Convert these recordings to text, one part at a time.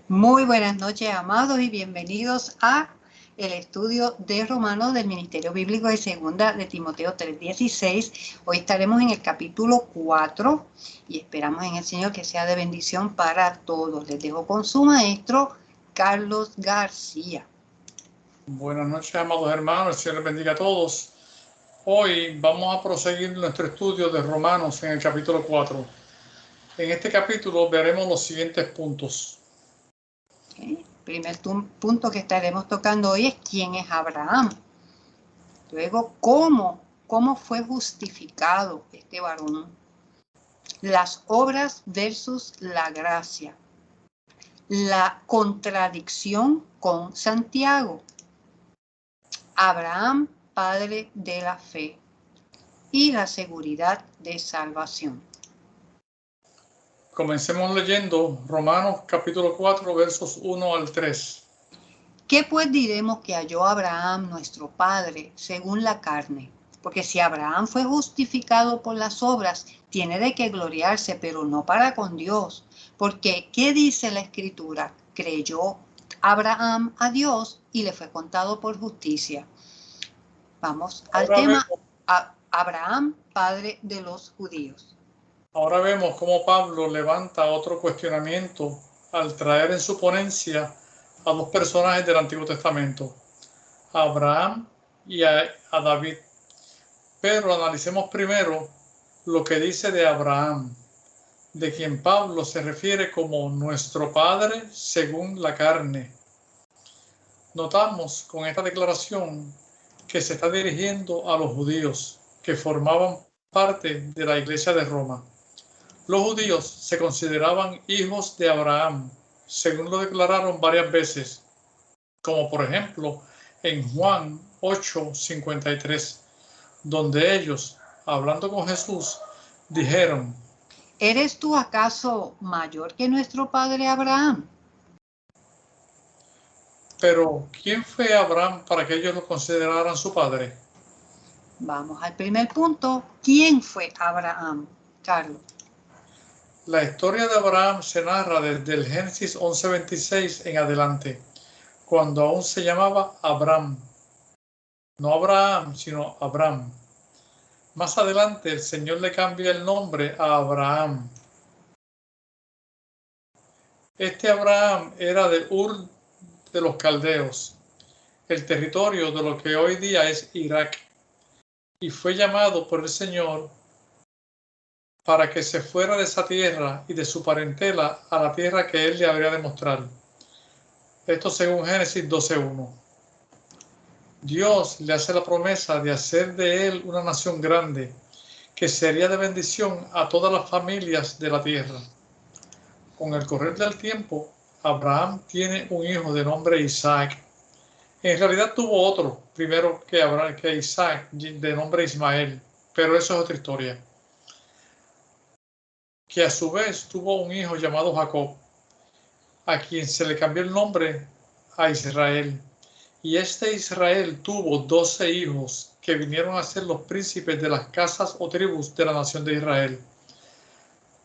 Muy buenas noches, amados, y bienvenidos a el estudio de Romanos del Ministerio Bíblico de Segunda de Timoteo 3:16. Hoy estaremos en el capítulo 4 y esperamos en el Señor que sea de bendición para todos. Les dejo con su maestro, Carlos García. Buenas noches, amados hermanos. El Señor les bendiga a todos. Hoy vamos a proseguir nuestro estudio de Romanos en el capítulo 4. En este capítulo veremos los siguientes puntos. El primer punto que estaremos tocando hoy es quién es Abraham. Luego, cómo fue justificado este varón. Las obras versus la gracia. La contradicción con Santiago. Abraham, padre de la fe. Y la seguridad de salvación. Comencemos leyendo Romanos capítulo 4, versos 1 al 3. ¿Qué pues diremos que halló Abraham, nuestro padre, según la carne? Porque si Abraham fue justificado por las obras, tiene de qué gloriarse, pero no para con Dios. Porque, ¿qué dice la Escritura? Creyó Abraham a Dios y le fue contado por justicia. Vamos al tema. Abraham, padre de los judíos. Ahora vemos cómo Pablo levanta otro cuestionamiento al traer en su ponencia a dos personajes del Antiguo Testamento, a Abraham y a David. Pero analicemos primero lo que dice de Abraham, de quien Pablo se refiere como nuestro padre según la carne. Notamos con esta declaración que se está dirigiendo a los judíos que formaban parte de la Iglesia de Roma. Los judíos se consideraban hijos de Abraham, según lo declararon varias veces, como por ejemplo en Juan 8:53, donde ellos, hablando con Jesús, dijeron: ¿Eres tú acaso mayor que nuestro padre Abraham? Pero, ¿quién fue Abraham para que ellos lo consideraran su padre? Vamos al primer punto. ¿Quién fue Abraham, Carlos? La historia de Abraham se narra desde el Génesis 11:26 en adelante, cuando aún se llamaba Abram. No Abraham, sino Abram. Más adelante el Señor le cambia el nombre a Abraham. Este Abraham era de Ur de los Caldeos, el territorio de lo que hoy día es Irak, y fue llamado por el Señor para que se fuera de esa tierra y de su parentela a la tierra que él le habría de mostrar. Esto según Génesis 12:1. Dios le hace la promesa de hacer de él una nación grande, que sería de bendición a todas las familias de la tierra. Con el correr del tiempo, Abraham tiene un hijo de nombre Isaac. En realidad tuvo otro, primero que Isaac, de nombre Ismael, pero eso es otra historia. Que a su vez tuvo un hijo llamado Jacob, a quien se le cambió el nombre a Israel. Y este Israel tuvo 12 hijos que vinieron a ser los príncipes de las casas o tribus de la nación de Israel.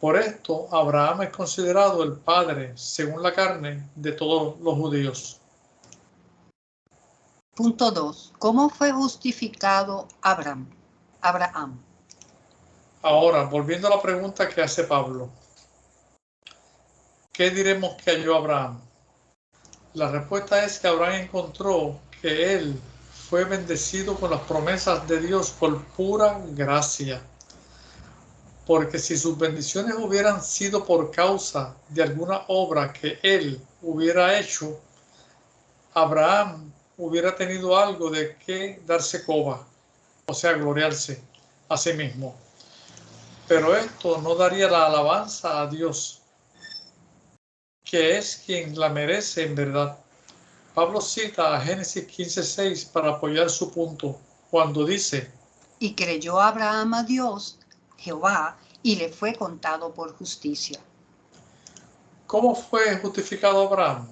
Por esto, Abraham es considerado el padre, según la carne, de todos los judíos. Punto 2. ¿Cómo fue justificado Abraham? Ahora, volviendo a la pregunta que hace Pablo, ¿qué diremos que halló Abraham? La respuesta es que Abraham encontró que él fue bendecido con las promesas de Dios por pura gracia. Porque si sus bendiciones hubieran sido por causa de alguna obra que él hubiera hecho, Abraham hubiera tenido algo de qué darse coba, o sea, gloriarse a sí mismo. Pero esto no daría la alabanza a Dios, que es quien la merece en verdad. Pablo cita a Génesis 15:6 para apoyar su punto, cuando dice: y creyó Abraham a Dios, Jehová, y le fue contado por justicia. ¿Cómo fue justificado Abraham?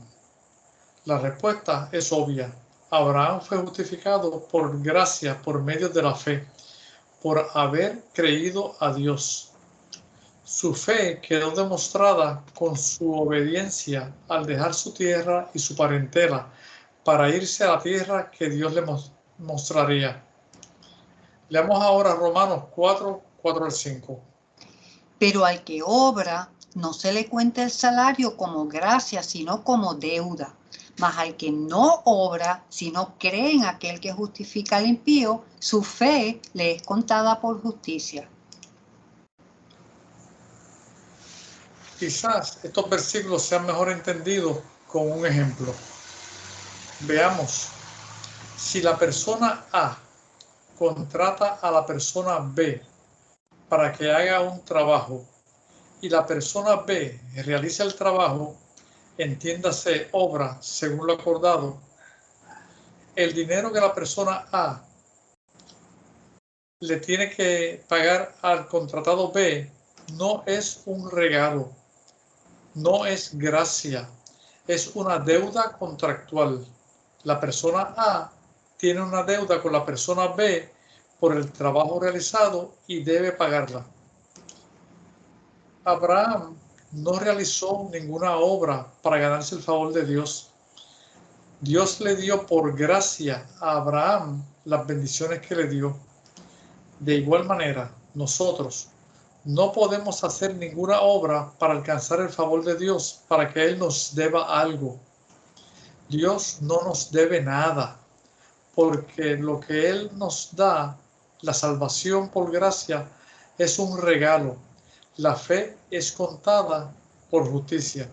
La respuesta es obvia. Abraham fue justificado por gracia por medio de la fe, por haber creído a Dios. Su fe quedó demostrada con su obediencia al dejar su tierra y su parentela para irse a la tierra que Dios le mostraría. Leamos ahora Romanos 4, 4 al 5. Pero al que obra, no se le cuenta el salario como gracia, sino como deuda. Mas al que no obra, sino cree en aquel que justifica al impío, su fe le es contada por justicia. Quizás estos versículos sean mejor entendidos con un ejemplo. Veamos, si la persona A contrata a la persona B para que haga un trabajo y la persona B realiza el trabajo, entiéndase obra según lo acordado, el dinero que la persona A le tiene que pagar al contratado B no es un regalo, no es gracia, es una deuda contractual. La persona A tiene una deuda con la persona B por el trabajo realizado y debe pagarla. Abraham no realizó ninguna obra para ganarse el favor de Dios. Dios le dio por gracia a Abraham las bendiciones que le dio. De igual manera, nosotros no podemos hacer ninguna obra para alcanzar el favor de Dios, para que Él nos deba algo. Dios no nos debe nada, porque lo que Él nos da, la salvación por gracia, es un regalo. La fe es contada por justicia.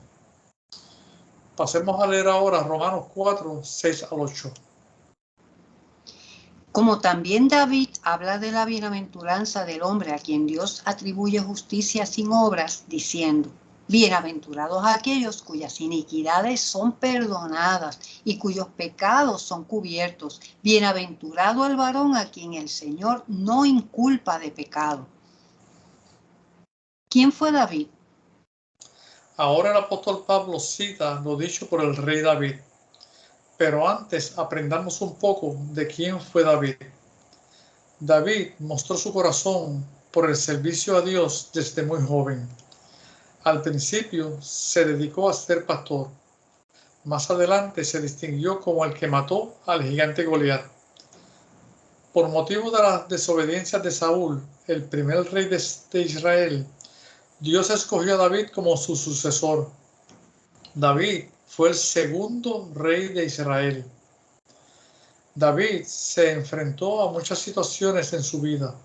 Pasemos a leer ahora Romanos 4, 6 al 8. Como también David habla de la bienaventuranza del hombre a quien Dios atribuye justicia sin obras, diciendo: bienaventurados aquellos cuyas iniquidades son perdonadas y cuyos pecados son cubiertos. Bienaventurado el varón a quien el Señor no inculpa de pecado. ¿Quién fue David? Ahora el apóstol Pablo cita lo dicho por el rey David. Pero antes aprendamos un poco de quién fue David. David mostró su corazón por el servicio a Dios desde muy joven. Al principio se dedicó a ser pastor. Más adelante se distinguió como el que mató al gigante Goliat. Por motivo de las desobediencias de Saúl, el primer rey de Israel, Dios escogió a David como su sucesor. David fue el segundo rey de Israel. David se enfrentó a muchas situaciones en su vida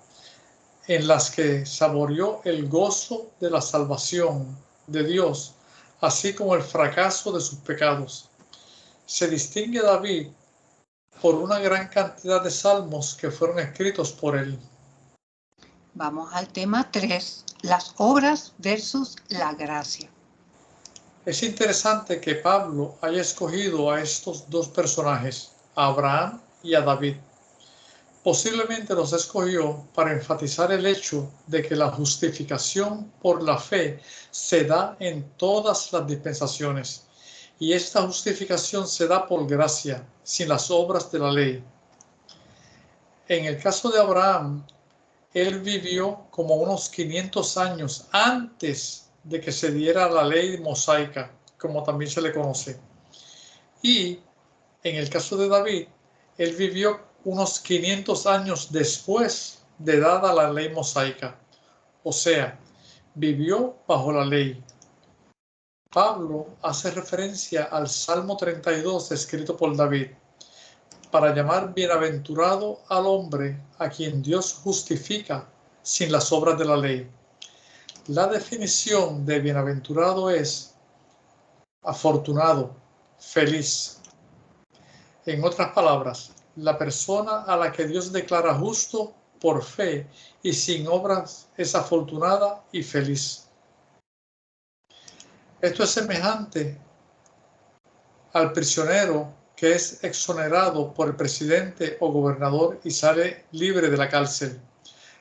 en las que saboreó el gozo de la salvación de Dios, así como el fracaso de sus pecados. Se distingue David por una gran cantidad de salmos que fueron escritos por él. Vamos al tema 3, las obras versus la gracia. Es interesante que Pablo haya escogido a estos dos personajes, a Abraham y a David. Posiblemente los escogió para enfatizar el hecho de que la justificación por la fe se da en todas las dispensaciones, y esta justificación se da por gracia, sin las obras de la ley. En el caso de Abraham, él vivió como unos 500 años antes de que se diera la ley mosaica, como también se le conoce. Y en el caso de David, él vivió unos 500 años después de dada la ley mosaica. O sea, vivió bajo la ley. Pablo hace referencia al Salmo 32 escrito por David, para llamar bienaventurado al hombre a quien Dios justifica sin las obras de la ley. La definición de bienaventurado es afortunado, feliz. En otras palabras, la persona a la que Dios declara justo por fe y sin obras es afortunada y feliz. Esto es semejante al prisionero que es exonerado por el presidente o gobernador y sale libre de la cárcel.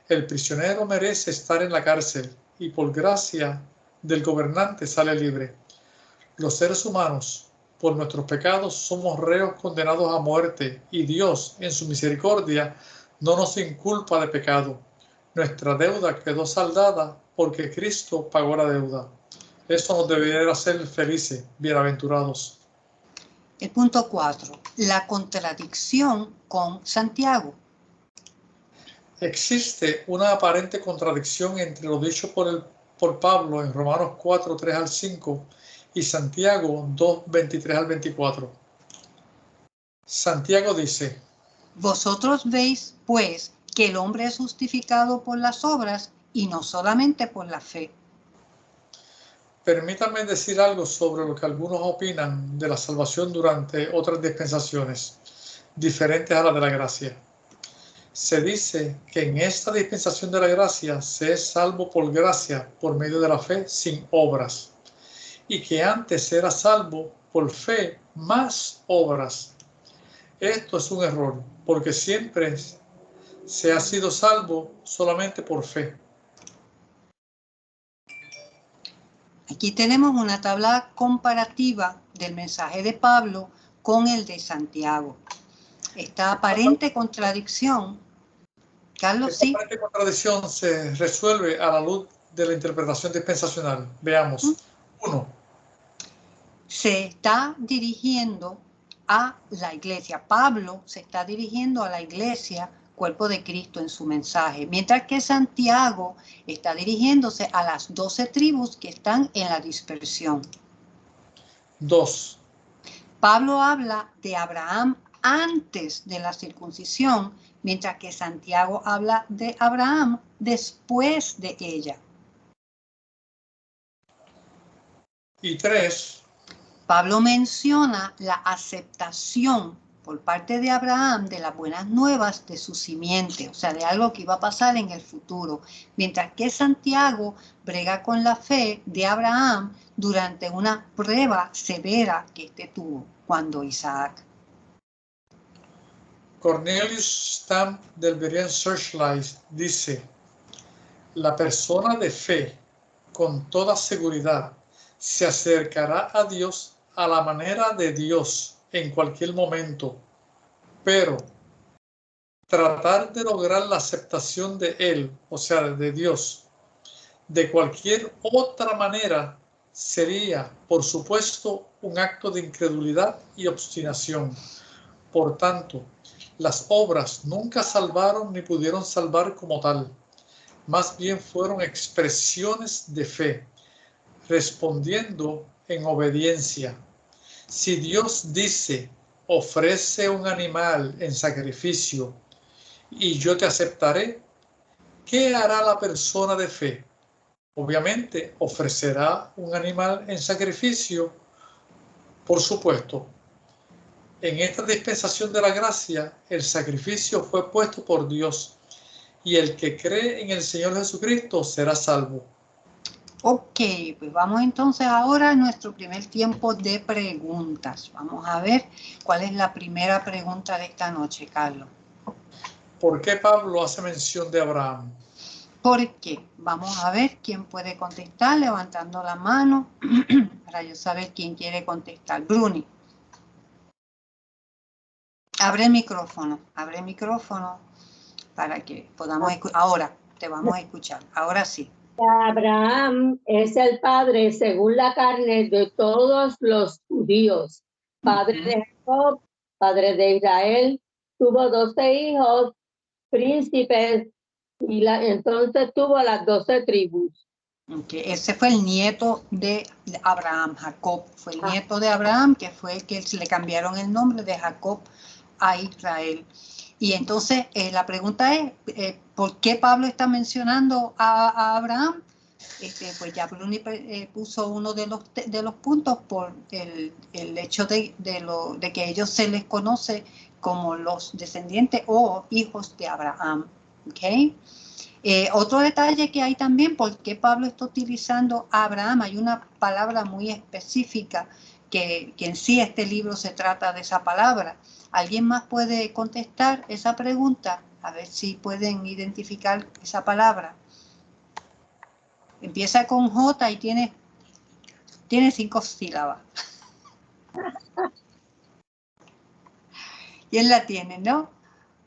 El prisionero merece estar en la cárcel y por gracia del gobernante sale libre. Los seres humanos, por nuestros pecados, somos reos condenados a muerte y Dios, en su misericordia, no nos inculpa de pecado. Nuestra deuda quedó saldada porque Cristo pagó la deuda. Esto nos debería hacer felices, bienaventurados. El punto 4. La contradicción con Santiago. Existe una aparente contradicción entre lo dicho por Pablo en Romanos 4, 3 al 5 y Santiago 2, 23 al 24. Santiago dice: Vosotros veis, pues, que el hombre es justificado por las obras y no solamente por la fe. Permítanme decir algo sobre lo que algunos opinan de la salvación durante otras dispensaciones, diferentes a la de la gracia. Se dice que en esta dispensación de la gracia se es salvo por gracia por medio de la fe sin obras, y que antes era salvo por fe más obras. Esto es un error, porque siempre se ha sido salvo solamente por fe. Aquí tenemos una tabla comparativa del mensaje de Pablo con el de Santiago. Esta aparente contradicción, Carlos, Esta sí. aparente contradicción se resuelve a la luz de la interpretación dispensacional. Veamos. 1. Se está dirigiendo a la iglesia. Pablo se está dirigiendo a la iglesia, cuerpo de Cristo, en su mensaje, mientras que Santiago está dirigiéndose a las 12 tribus que están en la dispersión. 2. Pablo habla de Abraham antes de la circuncisión, mientras que Santiago habla de Abraham después de ella. Y 3. Pablo menciona la aceptación por parte de Abraham de las buenas nuevas de su simiente, o sea, de algo que iba a pasar en el futuro, mientras que Santiago brega con la fe de Abraham durante una prueba severa que éste tuvo cuando Isaac. Cornelius Stamp del Berean Searchlight dice: la persona de fe, con toda seguridad, se acercará a Dios a la manera de Dios en cualquier momento, pero tratar de lograr la aceptación de Él, o sea, de Dios, de cualquier otra manera sería, por supuesto, un acto de incredulidad y obstinación. Por tanto, las obras nunca salvaron ni pudieron salvar como tal. Más bien fueron expresiones de fe, respondiendo en obediencia. Si Dios dice, ofrece un animal en sacrificio y yo te aceptaré, ¿qué hará la persona de fe? Obviamente ofrecerá un animal en sacrificio, por supuesto. En esta dispensación de la gracia, el sacrificio fue puesto por Dios y el que cree en el Señor Jesucristo será salvo. Ok, pues vamos entonces ahora a nuestro primer tiempo de preguntas. Vamos a ver cuál es la primera pregunta de esta noche, Carlos. ¿Por qué Pablo hace mención de Abraham? ¿Por qué? Vamos a ver quién puede contestar levantando la mano para yo saber quién quiere contestar. Bruni. Abre el micrófono para que podamos escuchar. Ahora te vamos a escuchar, ahora sí. Abraham es el padre, según la carne, de todos los judíos. Padre de Jacob, padre de Israel, tuvo 12 hijos, príncipes, y entonces tuvo las 12 tribus. Okay. Ese fue el nieto de Abraham, Jacob. Fue el nieto de Abraham, que fue el que le cambiaron el nombre de Jacob a Israel. Y entonces la pregunta es, ¿por qué Pablo está mencionando a Abraham? Pues ya Bruni puso uno de los puntos por el hecho de que ellos se les conoce como los descendientes o hijos de Abraham. ¿Okay? Otro detalle que hay también, ¿por qué Pablo está utilizando a Abraham? Hay una palabra muy específica que en sí este libro se trata de esa palabra. ¿Alguien más puede contestar esa pregunta? A ver si pueden identificar esa palabra. Empieza con J y tiene 5 sílabas. ¿Quién la tiene, no?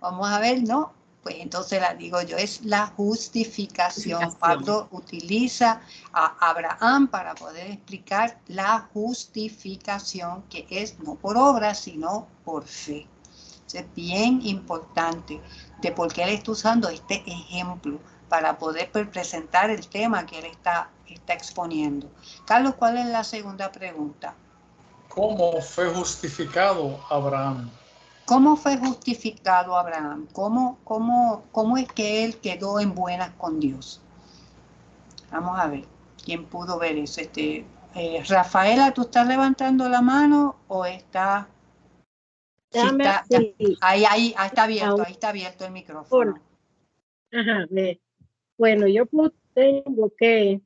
Vamos a ver, ¿no? Pues entonces la digo yo, es la justificación. Pablo utiliza a Abraham para poder explicar la justificación, que es no por obra, sino por fe. Es bien importante de por qué él está usando este ejemplo para poder presentar el tema que él está exponiendo. Carlos, ¿cuál es la segunda pregunta? ¿Cómo fue justificado Abraham? ¿Cómo fue justificado Abraham? ¿Cómo es que él quedó en buenas con Dios? Vamos a ver, ¿quién pudo ver eso? Rafaela, ¿tú estás levantando la mano o está? Ahí está abierto el micrófono. Ajá, bueno, yo tengo que,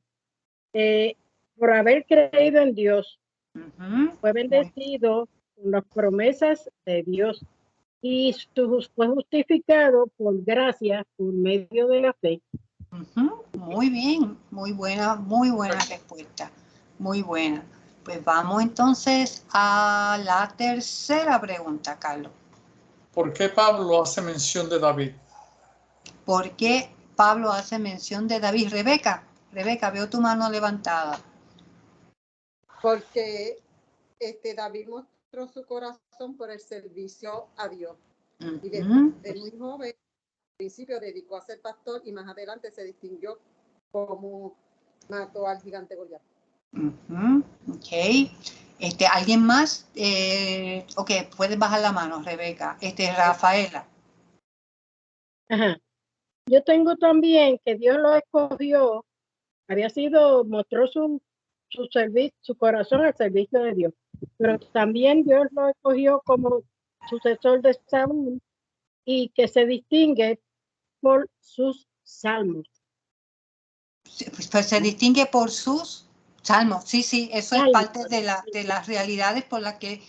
por haber creído en Dios, fue bendecido con las promesas de Dios y fue justificado por gracia por medio de la fe. Muy bien, muy buena respuesta, muy buena. Pues vamos entonces a la tercera pregunta, Carlos. ¿Por qué Pablo hace mención de David? ¿Por qué Pablo hace mención de David? Rebeca, veo tu mano levantada. Porque David mostró su corazón por el servicio a Dios. Y desde muy joven, al principio dedicó a ser pastor y más adelante se distinguió como mató al gigante Goliat. Ok. ¿Alguien más? Ok, puedes bajar la mano, Rebeca. Rafaela. Ajá. Yo tengo también que Dios lo escogió, mostró su corazón al servicio de Dios, pero también Dios lo escogió como sucesor de Saúl y que se distingue por sus salmos. Pues se distingue por sus salmos. Sí, eso es parte de las realidades por las que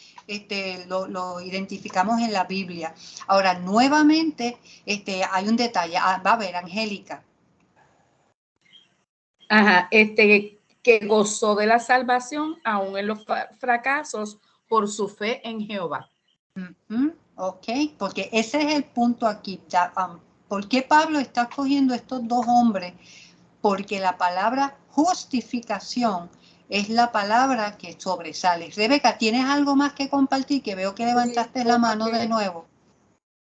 lo identificamos en la Biblia. Ahora, nuevamente, hay un detalle. Va a ver, Angélica. Ajá, que gozó de la salvación aún en los fracasos por su fe en Jehová. Ok, porque ese es el punto aquí. ¿Por qué Pablo está escogiendo estos dos hombres? Porque la palabra justificación es la palabra que sobresale. Rebeca, ¿tienes algo más que compartir? Que veo que levantaste la mano de nuevo.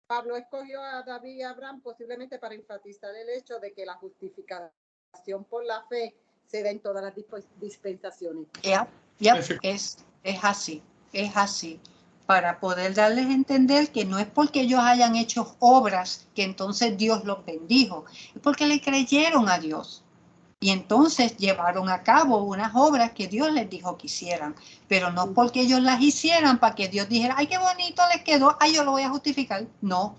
Pablo escogió a David y a Abraham posiblemente para enfatizar el hecho de que la justificación por la fe se da en todas las dispensaciones. Es así. Para poder darles a entender que no es porque ellos hayan hecho obras que entonces Dios los bendijo, es porque le creyeron a Dios. Y entonces llevaron a cabo unas obras que Dios les dijo que hicieran, pero no porque ellos las hicieran para que Dios dijera, ay, qué bonito les quedó, ay, yo lo voy a justificar. No,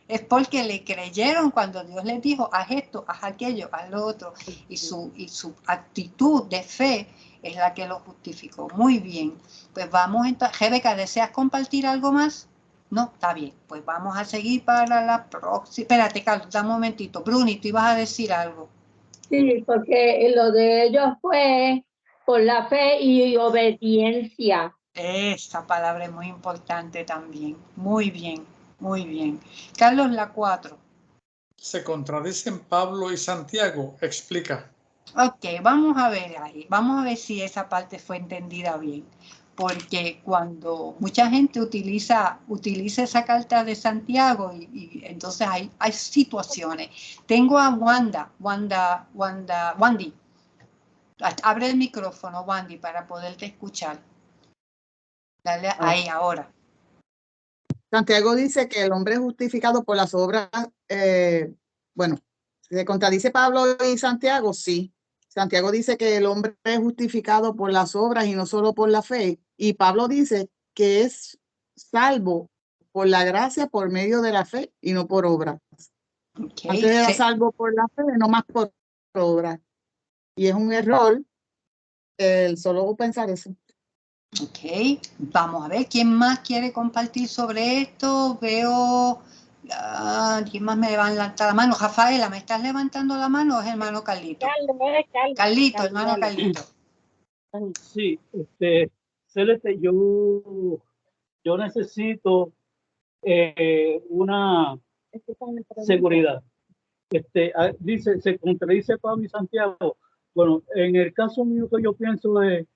es porque le creyeron cuando Dios les dijo, haz esto, haz aquello, haz lo otro. Y su actitud de fe es la que lo justificó. Muy bien, pues vamos entonces. Rebeca, ¿deseas compartir algo más? No, está bien, pues vamos a seguir para la próxima. Espérate, Carlos, da un momentito. Bruni, tú ibas a decir algo. Sí, porque lo de ellos fue por la fe y obediencia. Esta palabra es muy importante también. Muy bien, muy bien. Carlos, la 4. ¿Se contradicen Pablo y Santiago? Explica. Ok, vamos a ver ahí. Vamos a ver si esa parte fue entendida bien. Porque cuando mucha gente utiliza esa carta de Santiago y entonces hay situaciones. Tengo a Wandy. Abre el micrófono, Wandy, para poderte escuchar. Dale ahí ahora. Santiago dice que el hombre es justificado por las obras. Bueno, ¿se contradice Pablo y Santiago? Sí. Santiago dice que el hombre es justificado por las obras y no solo por la fe. Y Pablo dice que es salvo por la gracia por medio de la fe y no por obras. Antes era salvo por la fe, no más por obras. Y es un error el solo pensar eso. Ok, vamos a ver, ¿quién más quiere compartir sobre esto? Veo, ¿quién más me va a levantar la mano? Rafaela, ¿me estás levantando la mano o es hermano Carlito? Carlito, hermano Carlito. Sí, Celeste, yo necesito una seguridad. Dice, se contradice Pablo y Santiago. Bueno, en el caso mío que yo pienso es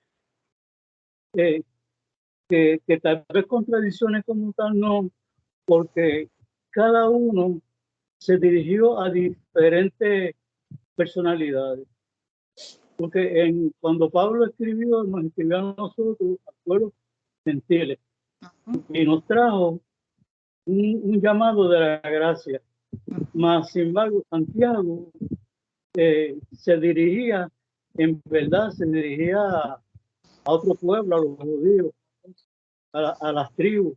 que tal vez contradicciones como tal no, porque cada uno se dirigió a diferentes personalidades. Porque cuando Pablo escribió, nos escribió a nosotros, a pueblos gentiles, y nos trajo un llamado de la gracia. Mas, sin embargo, Santiago se dirigía, en verdad, se dirigía a otro pueblo, a los judíos, a las tribus.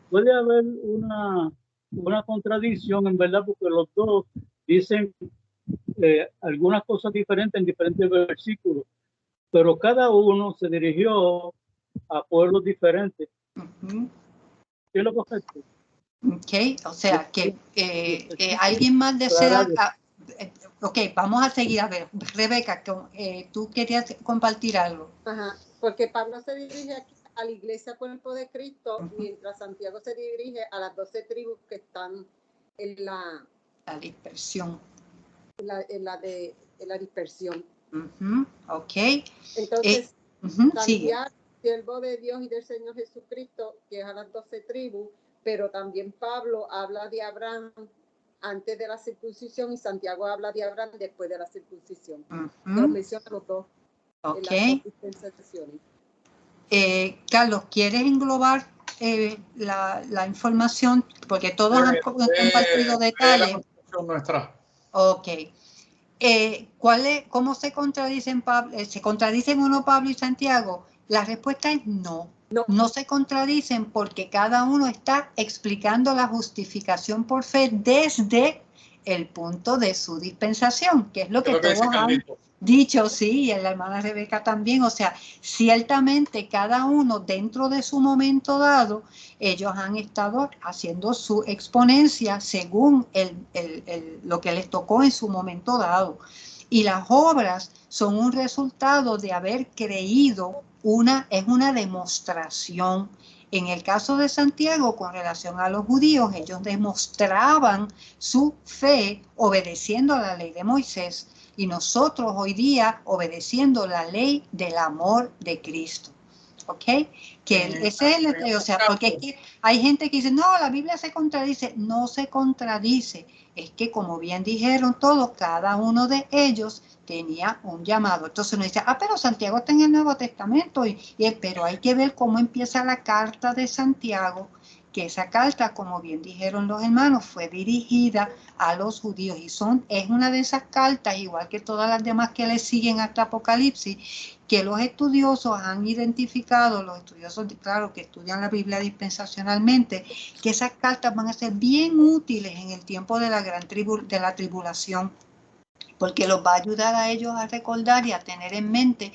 Puede haber una contradicción, en verdad, porque los dos dicen algunas cosas diferentes en diferentes versículos, pero cada uno se dirigió a pueblos diferentes. ¿Qué es lo correcto? Ok, o sea que alguien más desea. Ok, vamos a seguir. A ver, Rebeca, tú querías compartir algo. Ajá, porque Pablo se dirige aquí a la iglesia cuerpo de Cristo, mientras Santiago se dirige a las 12 tribus que están en la dispersión. En la dispersión. Ok. Entonces, Santiago, sigue. siervo de Dios y del Señor Jesucristo, que es a las 12 tribus, pero también Pablo habla de Abraham antes de la circuncisión y Santiago habla de Abraham después de la circuncisión. Los menciona los dos en las dos dispensaciones. Carlos, ¿quieres englobar la información? Porque todos han compartido detalles. Nuestra. Ok. ¿Cómo se contradicen, se contradicen uno Pablo y Santiago? La respuesta es no. No se contradicen porque cada uno está explicando la justificación por fe desde el punto de su dispensación, que es lo que todos han dicho, sí, y la hermana Rebeca también. O sea, ciertamente cada uno dentro de su momento dado, ellos han estado haciendo su exponencia según lo que les tocó en su momento dado. Y las obras son un resultado de haber creído, es una demostración. En el caso de Santiago, con relación a los judíos, ellos demostraban su fe obedeciendo a la ley de Moisés y nosotros hoy día obedeciendo la ley del amor de Cristo. ¿Ok? Que ese es el, o sea, porque es que hay gente que dice, no, la Biblia se contradice. No se contradice. Es que, como bien dijeron todos, cada uno de ellos tenía un llamado. Entonces uno dice, pero Santiago está en el Nuevo Testamento, pero hay que ver cómo empieza la carta de Santiago, que esa carta, como bien dijeron los hermanos, fue dirigida a los judíos y es una de esas cartas, igual que todas las demás que le siguen hasta Apocalipsis, que los estudiosos han identificado, los estudiosos, claro, que estudian la Biblia dispensacionalmente, que esas cartas van a ser bien útiles en el tiempo de la tribulación, porque los va a ayudar a ellos a recordar y a tener en mente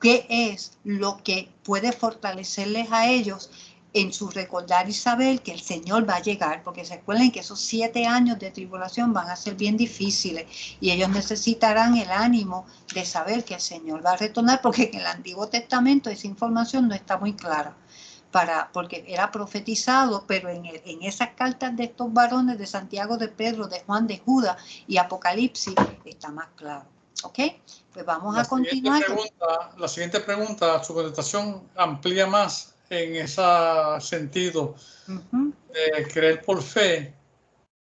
qué es lo que puede fortalecerles a ellos en su recordar y saber que el Señor va a llegar, porque se acuerden que esos 7 años de tribulación van a ser bien difíciles y ellos necesitarán el ánimo de saber que el Señor va a retornar, porque en el Antiguo Testamento esa información no está muy clara, porque era profetizado, pero en esas cartas de estos varones de Santiago, de Pedro, de Juan, de Judas y Apocalipsis está más claro. ¿Ok? Pues vamos a continuar. La siguiente pregunta, su contestación amplía más en ese sentido de creer por fe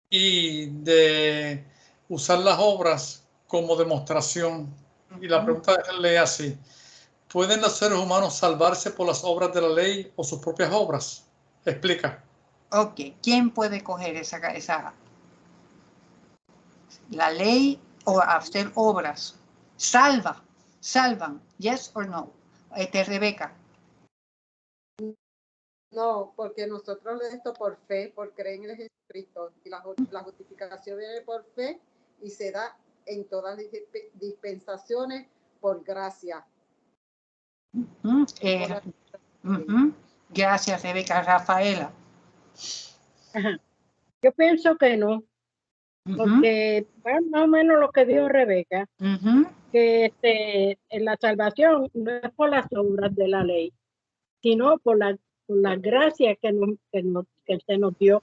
y de usar las obras como demostración. Y la pregunta lee así: ¿pueden los seres humanos salvarse por las obras de la ley o sus propias obras? Explica. Ok, ¿quién puede coger la ley o hacer obras? Salvan, yes or no? Rebeca. No, porque nosotros esto por fe, por creer en el Jesucristo, y la justificación viene por fe y se da en todas las dispensaciones por gracia. Gracias, Rebeca. Rafaela. Yo pienso que no, porque más o menos lo que dijo Rebeca, que la salvación no es por las obras de la ley, sino por la gracia que se nos dio.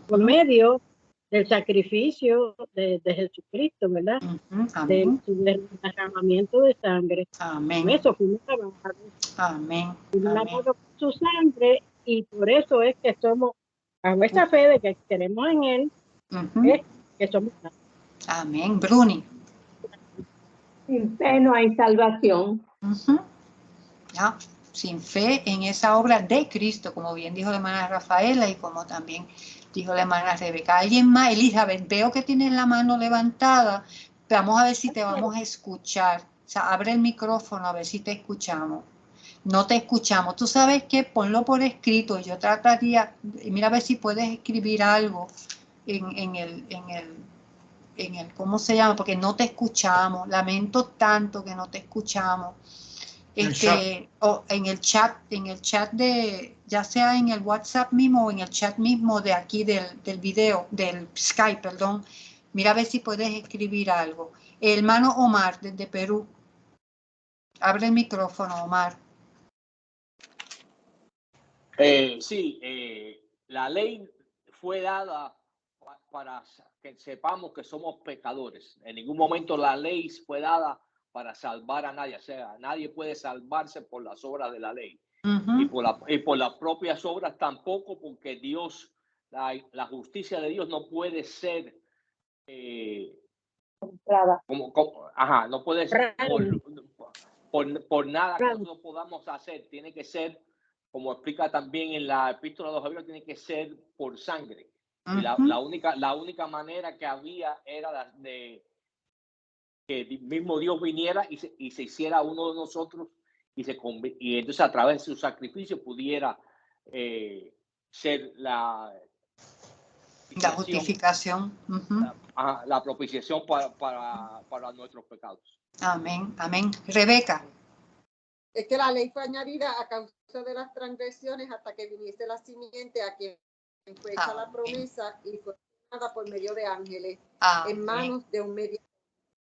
por medio del sacrificio de Jesucristo, ¿verdad? Amén. Del derramamiento de sangre. Amén. Por eso fuimos lavados. Amén. Fuimos Amén. lavados con su sangre y por eso es que somos, a nuestra fe de que queremos en Él, es que somos salvos. Amén. Bruni. Sin fe no hay salvación. ¿Ya? Sin fe en esa obra de Cristo, como bien dijo la hermana Rafaela y como también dijo la hermana Rebeca. ¿Alguien más? Elizabeth, veo que tienes la mano levantada. Vamos a ver si te vamos a escuchar. O sea, abre el micrófono a ver si te escuchamos. No te escuchamos. Tú sabes qué, ponlo por escrito. Yo trataría, mira a ver si puedes escribir algo en el, ¿cómo se llama? Porque no te escuchamos. Lamento tanto que no te escuchamos. O en el chat de, ya sea en el WhatsApp mismo o en el chat mismo de aquí del video, del Skype, perdón. Mira a ver si puedes escribir algo. El hermano Omar, desde Perú. Abre el micrófono, Omar. Sí, la ley fue dada para que sepamos que somos pecadores. En ningún momento la ley fue dada para salvar a nadie. O sea, nadie puede salvarse por las obras de la ley. Y por las propias obras tampoco, porque Dios, la justicia de Dios no puede ser no puede ser por nada que nosotros podamos hacer. Tiene que ser, como explica también en la epístola de los Hebreos, tiene que ser por sangre. Y la única manera que había era de que el mismo Dios viniera y se hiciera uno de nosotros y entonces a través de su sacrificio pudiera ser la justificación. La propiciación para nuestros pecados. Amén, amén. Rebeca. Es que la ley fue añadida a causa de las transgresiones hasta que viniese la simiente a quien fue hecha la promesa y fue dada por medio de ángeles en manos de un mediador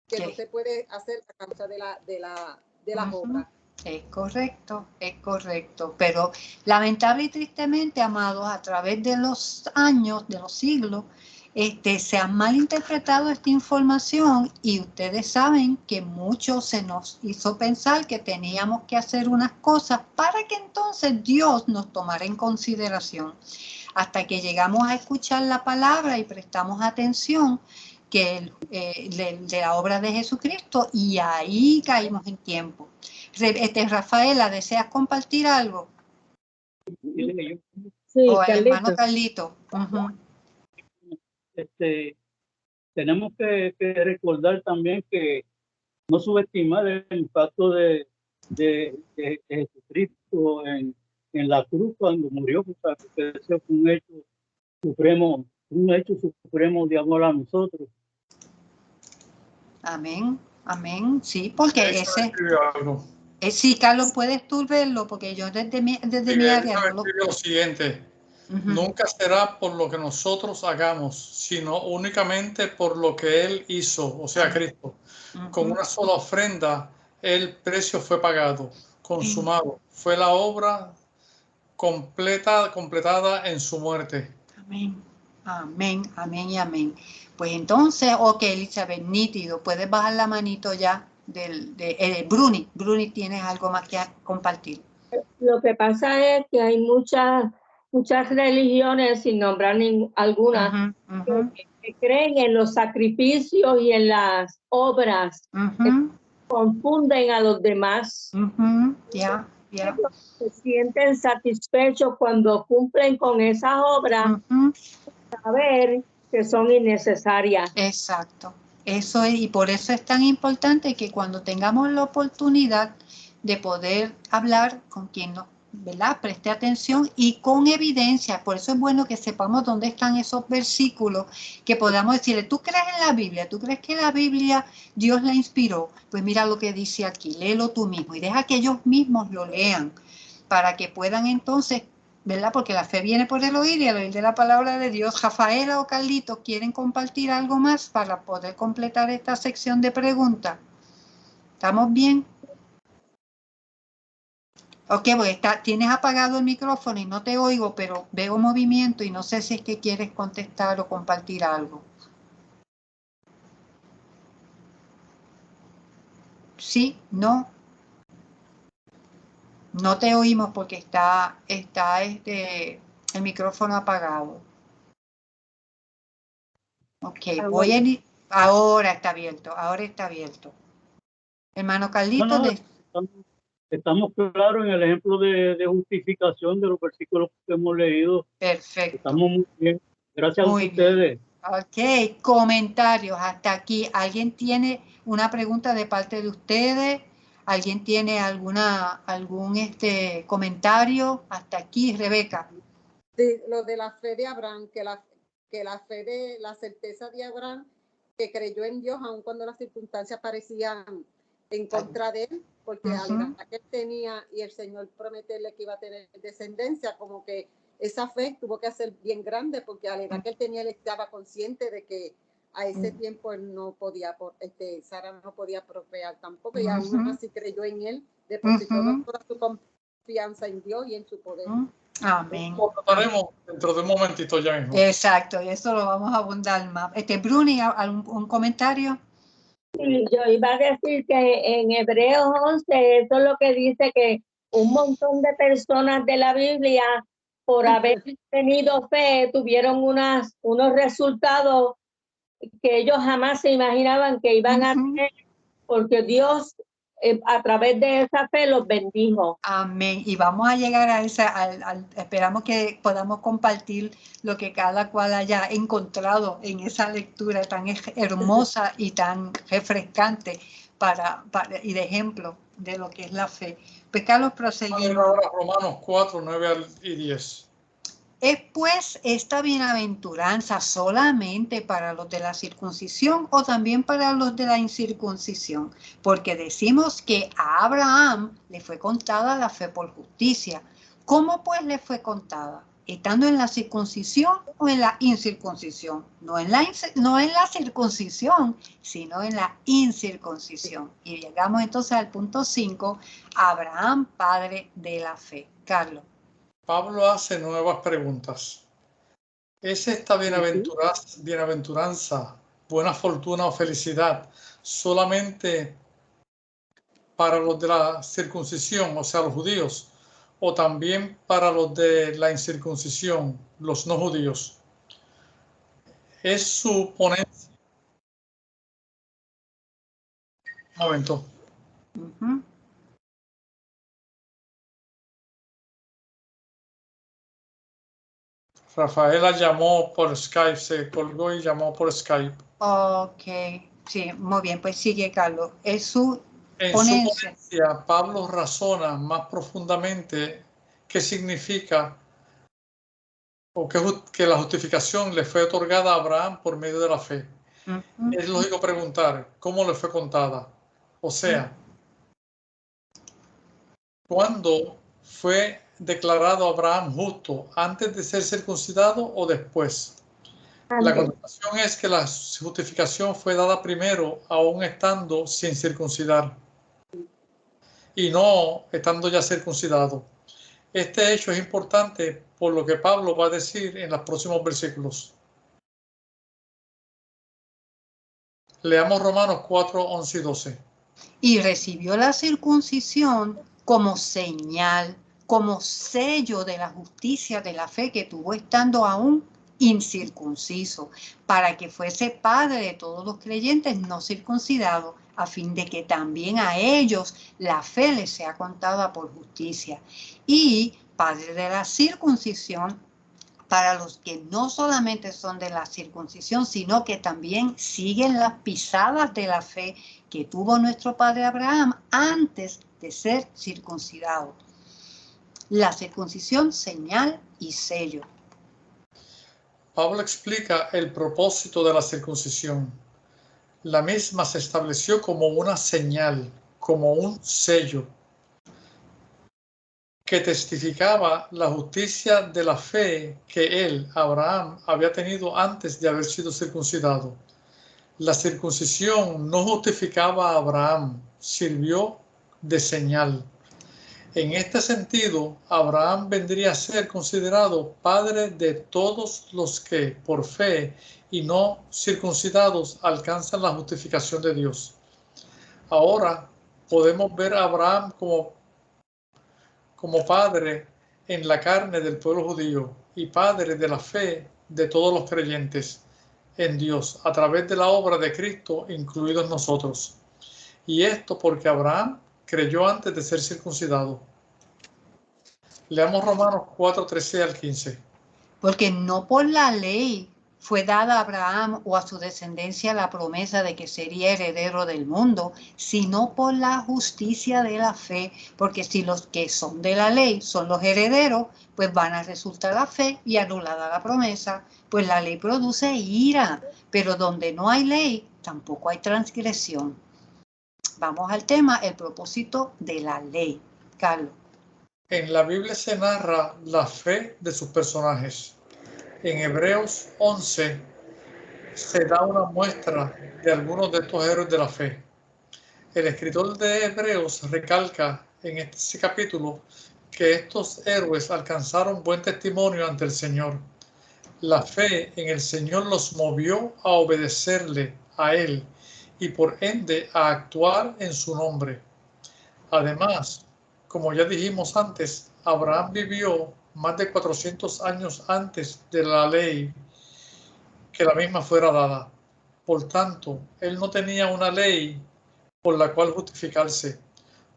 que no se puede hacer a causa de las obras. Es correcto, pero lamentable y tristemente, amados, a través de los años, de los siglos, se ha malinterpretado esta información y ustedes saben que mucho se nos hizo pensar que teníamos que hacer unas cosas para que entonces Dios nos tomara en consideración. Hasta que llegamos a escuchar la palabra y prestamos atención que de la obra de Jesucristo y ahí caímos en tiempo. Rafaela, ¿deseas compartir algo? Sí, o el hermano Carlito. Tenemos que recordar también que no subestimar el impacto de Jesucristo en la cruz cuando murió, porque ese fue un hecho supremo de amor a nosotros. Amén, amén, sí, porque sí, Carlos, puedes tú verlo, porque yo desde mi área no lo... Lo siguiente, nunca será por lo que nosotros hagamos, sino únicamente por lo que Él hizo, o sea, Cristo. Con una sola ofrenda, el precio fue pagado, consumado. Fue la obra completada en su muerte. Amén, amén, amén y amén. Pues entonces, ok, Elizabeth, nítido, puedes bajar la manito ya de Bruni, ¿tienes algo más que compartir? Lo que pasa es que hay muchas religiones, sin nombrar algunas, que creen en los sacrificios y en las obras, que confunden a los demás. Se sienten satisfechos cuando cumplen con esas obras, saber que son innecesarias. Exacto, eso es, y por eso es tan importante que cuando tengamos la oportunidad de poder hablar con quien nos, ¿verdad?, preste atención y con evidencia. Por eso es bueno que sepamos dónde están esos versículos, que podamos decirle, ¿tú crees en la Biblia? ¿Tú crees que la Biblia Dios la inspiró? Pues mira lo que dice aquí, léelo tú mismo y deja que ellos mismos lo lean para que puedan entonces, ¿verdad? Porque la fe viene por el oír y el oír de la palabra de Dios. Rafaela o Carlitos, ¿quieren compartir algo más para poder completar esta sección de preguntas? ¿Estamos bien? Ok, pues tienes apagado el micrófono y no te oigo, pero veo movimiento y no sé si es que quieres contestar o compartir algo. Sí, no. No te oímos porque está el micrófono apagado. Ok, voy a... Ahora está abierto, ahora está abierto. Hermano Carlito. Estamos claros en el ejemplo de justificación de los versículos que hemos leído. Perfecto. Estamos muy bien. Gracias a ustedes. Ok, comentarios hasta aquí. ¿Alguien tiene una pregunta de parte de ustedes? ¿Alguien tiene algún comentario? Hasta aquí, Rebeca. Sí, lo de la fe de Abraham, que la fe de la certeza de Abraham, que creyó en Dios aun cuando las circunstancias parecían en contra de él, porque a la edad que él tenía y el Señor prometerle que iba a tener descendencia, como que esa fe tuvo que ser bien grande, porque a la edad que él tenía, él estaba consciente de que a ese tiempo él no podía, Sara no podía procrear tampoco, y aún así creyó en él, depositó toda su confianza en Dios y en su poder. Amén. Lo trataremos dentro de un momentito ya mismo. Exacto, y eso lo vamos a abundar más. Bruni, ¿un comentario? Sí, yo iba a decir que en Hebreos 11, eso es lo que dice que un montón de personas de la Biblia, por haber tenido fe, tuvieron unos resultados que ellos jamás se imaginaban que iban a tener, porque Dios a través de esa fe los bendijo. Amén. Y vamos a llegar a esperamos que podamos compartir lo que cada cual haya encontrado en esa lectura tan hermosa y tan refrescante y de ejemplo de lo que es la fe. Pues Carlos, proseguimos. Ahora Romanos 4, 9 y 10. ¿Es pues esta bienaventuranza solamente para los de la circuncisión o también para los de la incircuncisión? Porque decimos que a Abraham le fue contada la fe por justicia. ¿Cómo pues le fue contada? ¿Estando en la circuncisión o en la incircuncisión? No en la circuncisión, sino en la incircuncisión. Y llegamos entonces al punto 5, Abraham, padre de la fe. Carlos. Pablo hace nuevas preguntas. ¿Es esta bienaventuranza, buena fortuna o felicidad solamente para los de la circuncisión, o sea, los judíos, o también para los de la incircuncisión, los no judíos? Es su ponencia. Un momento. Rafaela llamó por Skype, se colgó y llamó por Skype. Ok, sí, muy bien, pues sigue Carlos. Es su En ponencia. su ponencia, Pablo razona más profundamente qué significa o que la justificación le fue otorgada a Abraham por medio de la fe. Es lógico preguntar cómo le fue contada. O sea, ¿cuándo fue declarado Abraham justo? ¿Antes de ser circuncidado o después? La contestación es que la justificación fue dada primero, aún estando sin circuncidar, y no estando ya circuncidado. Este hecho es importante por lo que Pablo va a decir en los próximos versículos. Leamos Romanos 4, 11 y 12. Y recibió la circuncisión como señal, como sello de la justicia de la fe que tuvo estando aún incircunciso, para que fuese padre de todos los creyentes no circuncidados, a fin de que también a ellos la fe les sea contada por justicia. Y padre de la circuncisión para los que no solamente son de la circuncisión, sino que también siguen las pisadas de la fe que tuvo nuestro padre Abraham antes de ser circuncidado. La circuncisión, señal y sello. Pablo explica el propósito de la circuncisión. La misma se estableció como una señal, como un sello, que testificaba la justicia de la fe que él, Abraham, había tenido antes de haber sido circuncidado. La circuncisión no justificaba a Abraham, sirvió de señal. En este sentido, Abraham vendría a ser considerado padre de todos los que, por fe y no circuncidados, alcanzan la justificación de Dios. Ahora podemos ver a Abraham como padre en la carne del pueblo judío y padre de la fe de todos los creyentes en Dios a través de la obra de Cristo, incluidos nosotros. Y esto porque Abraham creyó antes de ser circuncidado. Leamos Romanos 4, 13 al 15. Porque no por la ley fue dada a Abraham o a su descendencia la promesa de que sería heredero del mundo, sino por la justicia de la fe, porque si los que son de la ley son los herederos, pues van a resultar la fe y anulada la promesa, pues la ley produce ira, pero donde no hay ley, tampoco hay transgresión. Vamos al tema, el propósito de la ley. Carlos. En la Biblia se narra la fe de sus personajes. En Hebreos 11 se da una muestra de algunos de estos héroes de la fe. El escritor de Hebreos recalca en este capítulo que estos héroes alcanzaron buen testimonio ante el Señor. La fe en el Señor los movió a obedecerle a Él y por ende a actuar en su nombre. Además, como ya dijimos antes, Abraham vivió más de 400 años antes de la ley que la misma fuera dada. Por tanto, él no tenía una ley por la cual justificarse.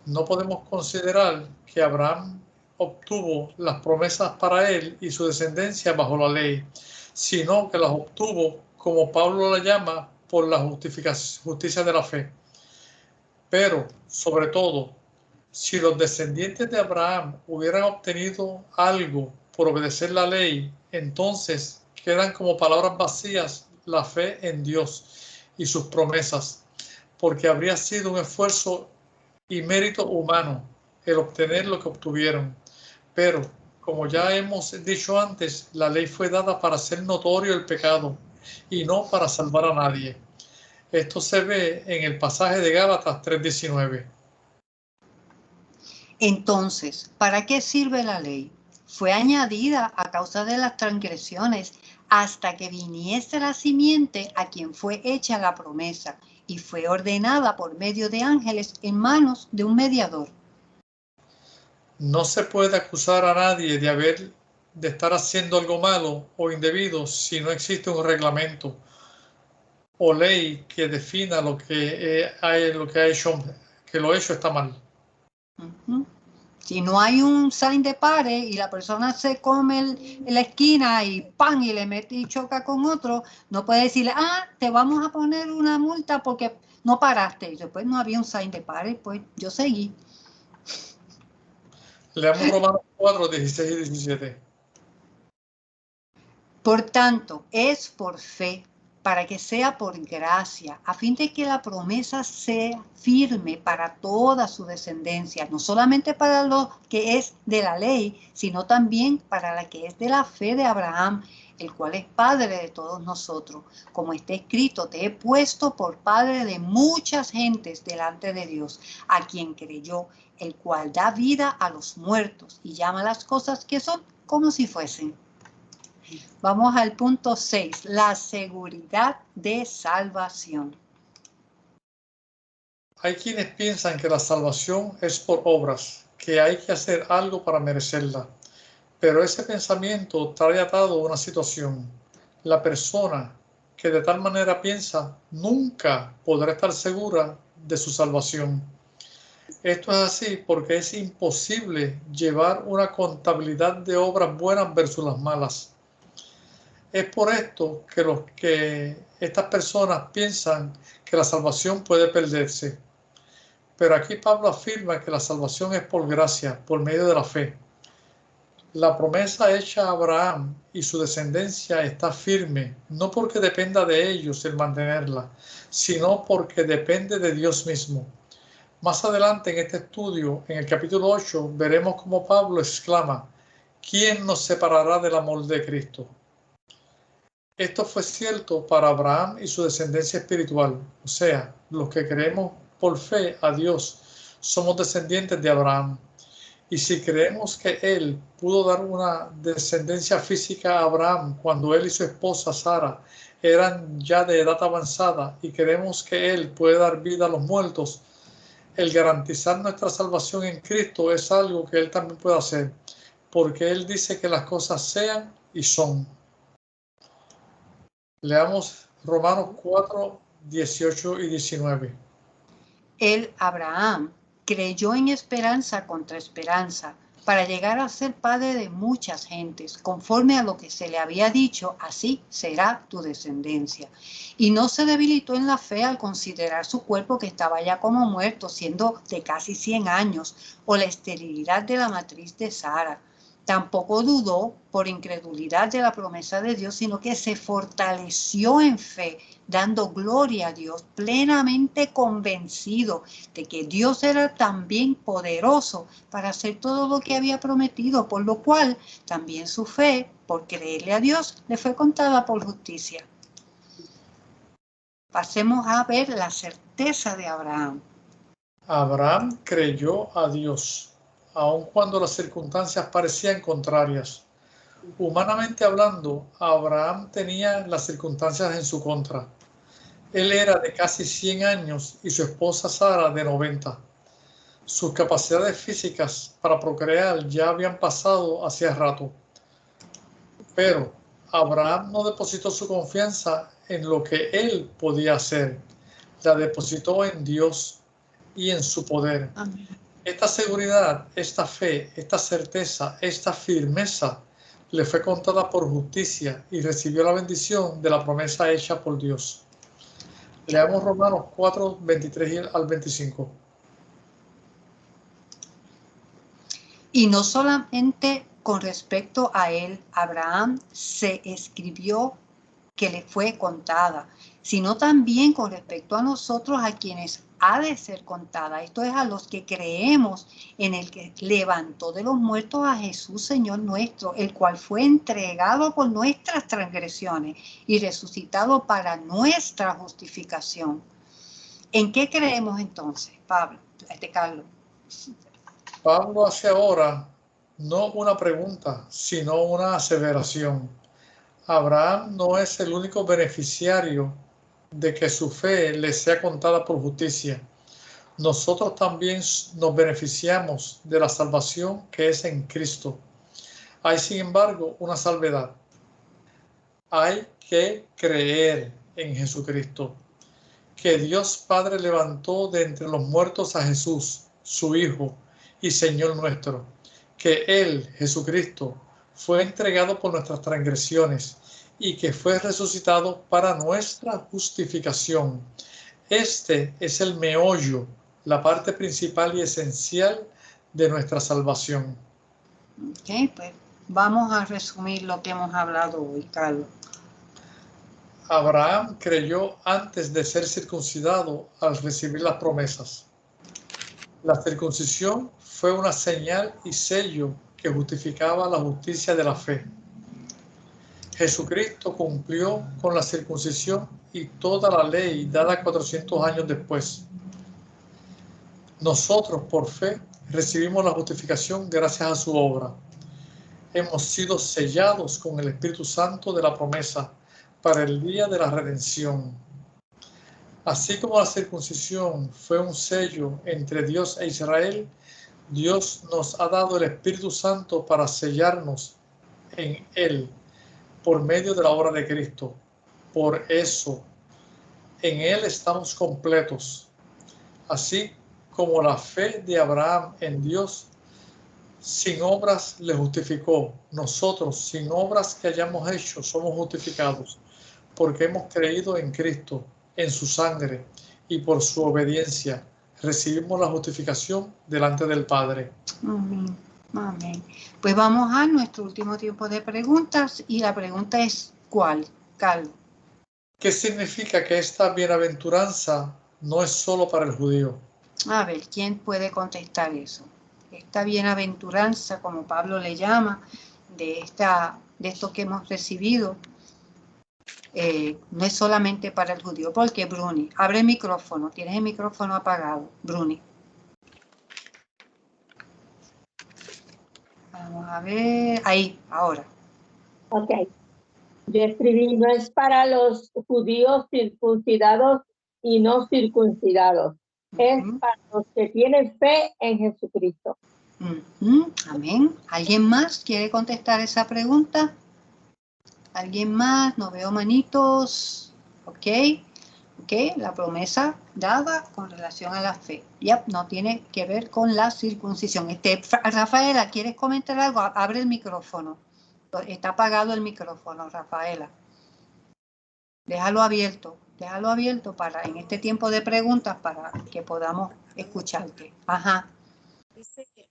No podemos considerar que Abraham obtuvo las promesas para él y su descendencia bajo la ley, sino que las obtuvo, como Pablo la llama, por la justicia de la fe. Pero, sobre todo, si los descendientes de Abraham hubieran obtenido algo por obedecer la ley, entonces quedan como palabras vacías la fe en Dios y sus promesas, porque habría sido un esfuerzo y mérito humano el obtener lo que obtuvieron. Pero, como ya hemos dicho antes, la ley fue dada para hacer notorio el pecado y no para salvar a nadie. Esto se ve en el pasaje de Gálatas 3:19. Entonces, ¿para qué sirve la ley? Fue añadida a causa de las transgresiones hasta que viniese la simiente a quien fue hecha la promesa y fue ordenada por medio de ángeles en manos de un mediador. No se puede acusar a nadie de estar haciendo algo malo o indebido si no existe un reglamento o ley que defina lo que ha hecho, que lo hecho está mal. Si no hay un sign de pare y la persona se come en la esquina y ¡pam! Y le mete y choca con otro, no puede decirle, te vamos a poner una multa porque no paraste. Y después no había un sign de pare, pues yo seguí. Leamos Romanos 4, 16 y 17. Por tanto, es por fe, para que sea por gracia, a fin de que la promesa sea firme para toda su descendencia, no solamente para lo que es de la ley, sino también para la que es de la fe de Abraham, el cual es padre de todos nosotros. Como está escrito, te he puesto por padre de muchas gentes delante de Dios, a quien creyó, el cual da vida a los muertos y llama las cosas que son como si fuesen. Vamos al punto 6, la seguridad de salvación. Hay quienes piensan que la salvación es por obras, que hay que hacer algo para merecerla. Pero ese pensamiento trae atado una situación. La persona que de tal manera piensa nunca podrá estar segura de su salvación. Esto es así porque es imposible llevar una contabilidad de obras buenas versus las malas. Es por esto que estas personas piensan que la salvación puede perderse. Pero aquí Pablo afirma que la salvación es por gracia, por medio de la fe. La promesa hecha a Abraham y su descendencia está firme, no porque dependa de ellos el mantenerla, sino porque depende de Dios mismo. Más adelante en este estudio, en el capítulo 8, veremos cómo Pablo exclama, ¿quién nos separará del amor de Cristo? Esto fue cierto para Abraham y su descendencia espiritual, o sea, los que creemos por fe a Dios, somos descendientes de Abraham. Y si creemos que él pudo dar una descendencia física a Abraham cuando él y su esposa Sara eran ya de edad avanzada, y creemos que él puede dar vida a los muertos, el garantizar nuestra salvación en Cristo es algo que él también puede hacer, porque él dice que las cosas sean y son. Leamos Romanos 4, 18 y 19. Él, Abraham, creyó en esperanza contra esperanza, para llegar a ser padre de muchas gentes, conforme a lo que se le había dicho, así será tu descendencia. Y no se debilitó en la fe al considerar su cuerpo, que estaba ya como muerto, siendo de casi 100 años, o la esterilidad de la matriz de Sara. Tampoco dudó por incredulidad de la promesa de Dios, sino que se fortaleció en fe, dando gloria a Dios, plenamente convencido de que Dios era también poderoso para hacer todo lo que había prometido, por lo cual también su fe, por creerle a Dios, le fue contada por justicia. Pasemos a ver la certeza de Abraham. Abraham creyó a Dios, aun cuando las circunstancias parecían contrarias. Humanamente hablando, Abraham tenía las circunstancias en su contra. Él era de casi 100 años y su esposa Sara de 90. Sus capacidades físicas para procrear ya habían pasado hacía rato. Pero Abraham no depositó su confianza en lo que él podía hacer. La depositó en Dios y en su poder. Amén. Esta seguridad, esta fe, esta certeza, esta firmeza le fue contada por justicia y recibió la bendición de la promesa hecha por Dios. Leamos Romanos 4, 23 al 25. Y no solamente con respecto a él, Abraham se escribió que le fue contada, sino también con respecto a nosotros, a quienes ha de ser contada. Esto es a los que creemos en el que levantó de los muertos a Jesús, Señor nuestro, el cual fue entregado por nuestras transgresiones y resucitado para nuestra justificación. ¿En qué creemos entonces, Pablo? Carlos. Pablo hace ahora no una pregunta, sino una aseveración. Abraham no es el único beneficiario de que su fe le sea contada por justicia. Nosotros también nos beneficiamos de la salvación que es en Cristo. Hay, sin embargo, una salvedad. Hay que creer en Jesucristo, que Dios Padre levantó de entre los muertos a Jesús, su Hijo y Señor nuestro, que Él, Jesucristo, fue entregado por nuestras transgresiones y que fue resucitado para nuestra justificación. Este es el meollo, la parte principal y esencial de nuestra salvación. Ok, pues vamos a resumir lo que hemos hablado hoy, Carlos. Abraham creyó antes de ser circuncidado al recibir las promesas. La circuncisión fue una señal y sello que justificaba la justicia de la fe. Jesucristo cumplió con la circuncisión y toda la ley dada 400 años después. Nosotros, por fe, recibimos la justificación gracias a su obra. Hemos sido sellados con el Espíritu Santo de la promesa para el día de la redención. Así como la circuncisión fue un sello entre Dios e Israel, Dios nos ha dado el Espíritu Santo para sellarnos en Él por medio de la obra de Cristo. Por eso, en Él estamos completos. Así como la fe de Abraham en Dios sin obras le justificó, nosotros sin obras que hayamos hecho somos justificados, porque hemos creído en Cristo, en su sangre, y por su obediencia recibimos la justificación delante del Padre. Amén. Amén. Pues vamos a nuestro último tiempo de preguntas, y la pregunta es ¿cuál, Carlos? ¿Qué significa que esta bienaventuranza no es solo para el judío? A ver, ¿quién puede contestar eso? Esta bienaventuranza, como Pablo le llama, de esto que hemos recibido, no es solamente para el judío. ¿Por qué, Bruni? Abre el micrófono. Tienes el micrófono apagado, Bruni. a ver, ahí, ahora. Ok. Yo escribí, no es para los judíos circuncidados y no circuncidados. Es para los que tienen fe en Jesucristo. Amén. ¿Alguien más quiere contestar esa pregunta? ¿Alguien más? No veo manitos. Ok. Ok, la promesa dada con relación a la fe. Ya, no tiene que ver con la circuncisión. Rafaela, ¿quieres comentar algo? Abre el micrófono. Está apagado el micrófono, Rafaela. Déjalo abierto para en este tiempo de preguntas para que podamos escucharte. Ajá. Dice que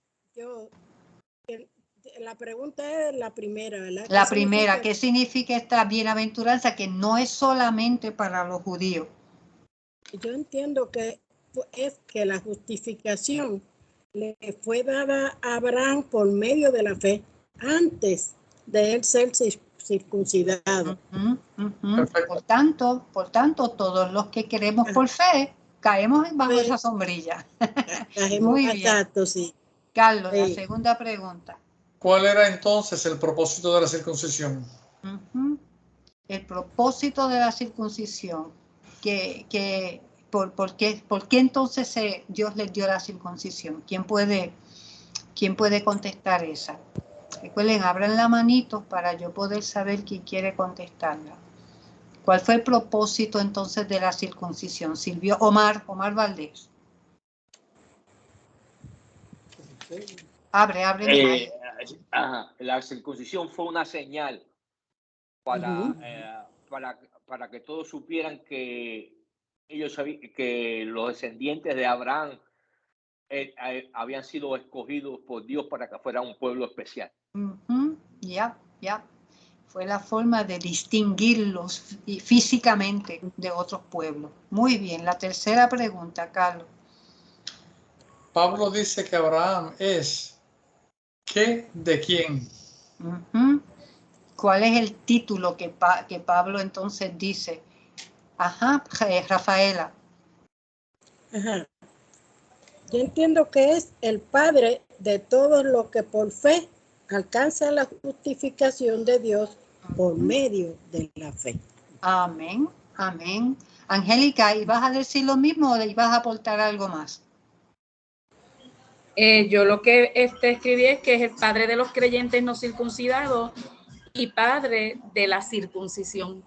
la pregunta es la primera, ¿verdad? La primera, ¿qué significa esta bienaventuranza que no es solamente para los judíos? Yo entiendo que es que la justificación le fue dada a Abraham por medio de la fe antes de él ser circuncidado. Por tanto, todos los que queremos por fe caemos bajo esa sombrilla. Muy bien. Exacto, sí. Carlos, la segunda pregunta. ¿Cuál era entonces el propósito de la circuncisión? El propósito de la circuncisión. ¿Por qué entonces Dios les dio la circuncisión? ¿Quién puede contestar esa? Recuerden, abran la manito para yo poder saber quién quiere contestarla. ¿Cuál fue el propósito entonces de la circuncisión? Silvio, Omar Valdés. Abre. La circuncisión fue una señal para que todos supieran que que los descendientes de Abraham habían sido escogidos por Dios para que fuera un pueblo especial. Ya. Fue la forma de distinguirlos físicamente de otros pueblos. Muy bien, la tercera pregunta, Carlos. Pablo dice que Abraham es ¿qué de quién? ¿Cuál es el título que Pablo entonces dice? Ajá, Rafaela. Ajá. Yo entiendo que es el padre de todos los que por fe alcanzan la justificación de Dios por medio de la fe. Amén. Angélica, ¿ibas a decir lo mismo o le ibas a aportar algo más? Yo lo que escribí es que es el padre de los creyentes no circuncidados y padre de la circuncisión.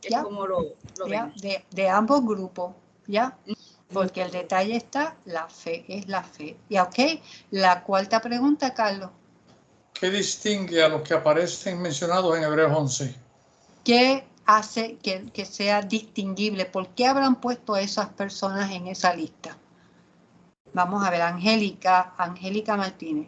Es como lo ven. De ambos grupos, ¿ya? Porque el detalle está, la fe es la fe. Y ok, la cuarta pregunta, Carlos. ¿Qué distingue a los que aparecen mencionados en Hebreos 11? ¿Qué hace que sea distinguible? ¿Por qué habrán puesto a esas personas en esa lista? Vamos a ver, Angélica Martínez.